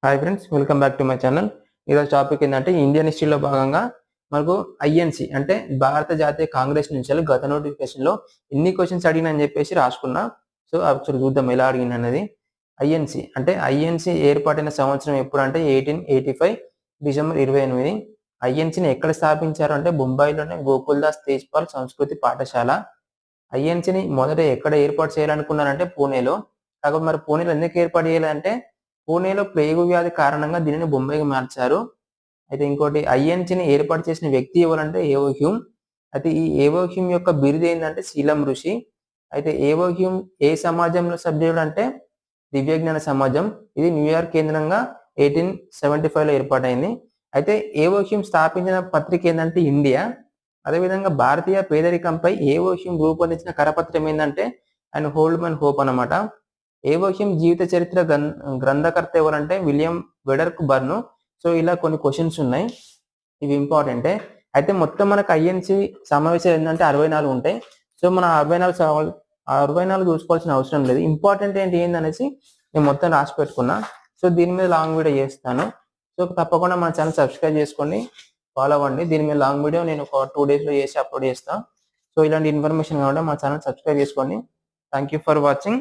Hi friends, welcome back to my channel. ఈరోజు topic ఏంటంటే Indian హిస్టరీలో భాగంగా మనకు ఐఎన్సి అంటే భారత జాతీయ కాంగ్రెస్ నుంచి గత నోటిఫికేషన్లో ఎన్ని క్వశ్చన్స్ అడిగినా అని చెప్పేసి రాసుకున్నా. సో ఒకసారి చూద్దాం ఎలా అడిగింది అనేది. ఐఎన్సి ఏర్పాటైన సంవత్సరం ఎప్పుడు అంటే 1885 డిసెంబర్ 28. ఐఎన్సిని ఎక్కడ స్థాపించారు అంటే బొంబాయిలోనే గోకుల్దాస్ తేజ్పాల్ సంస్కృతి పాఠశాల. ఐఎన్సిని మొదట ఎక్కడ ఏర్పాటు చేయాలనుకున్నారంటే పూణేలో. కాకపోతే మరి పూణేలో ఎందుకు ఏర్పాటు చేయాలంటే పూణేలో ప్లేగు వ్యాధి కారణంగా దీనిని బొంబాయికి మార్చారు. అయితే ఇంకోటి ఐఎన్సిని ఏర్పాటు చేసిన వ్యక్తి ఎవరంటే ఏవో హ్యూమ్. అయితే ఈ ఏవో హ్యూమ్ యొక్క బిరుదు ఏంటంటే శీలం ఋషి. అయితే ఏవో హ్యూమ్ ఏ సమాజంలో సభ్యుడు అంటే దివ్యజ్ఞాన సమాజం. ఇది న్యూయార్క్ కేంద్రంగా 1875లో ఏర్పాటైంది. అయితే ఏవో హ్యూమ్ స్థాపించిన పత్రిక ఏంటంటే ఇండియా. అదేవిధంగా భారతీయ పేదరికంపై ఏవో హ్యూమ్ రూపొందించిన కరపత్రం ఏంటంటే అండ్ హోల్డ్మన్ హోప్ అనమాట. ఏవో హ్యూమ్ జీవిత చరిత్ర గ్రంథకర్త ఎవరంటే విలియం వెడర్క్ బర్ను. సో ఇలా కొన్ని క్వశ్చన్స్ ఉన్నాయి, ఇవి ఇంపార్టెంటే. అయితే మొత్తం మనకు ఐఎన్సి సమావేశాలు ఏంటంటే 64 ఉంటాయి. సో మన 64 చూసుకోవాల్సిన అవసరం లేదు. ఇంపార్టెంట్ ఏంటనేసి నేను మొత్తం రాసి పెట్టుకున్నా. సో దీని మీద లాంగ్ వీడియో చేస్తాను. సో తప్పకుండా మన ఛానల్ సబ్స్క్రైబ్ చేసుకోండి, ఫాలో అవ్వండి. దీని మీద లాంగ్ వీడియో నేను ఒక 2 డేస్లో చేసి అప్లోడ్ చేస్తాను. సో ఇలాంటి ఇన్ఫర్మేషన్ కావాలంటే మా ఛానల్ సబ్స్క్రైబ్ చేసుకోండి. Thank you for watching.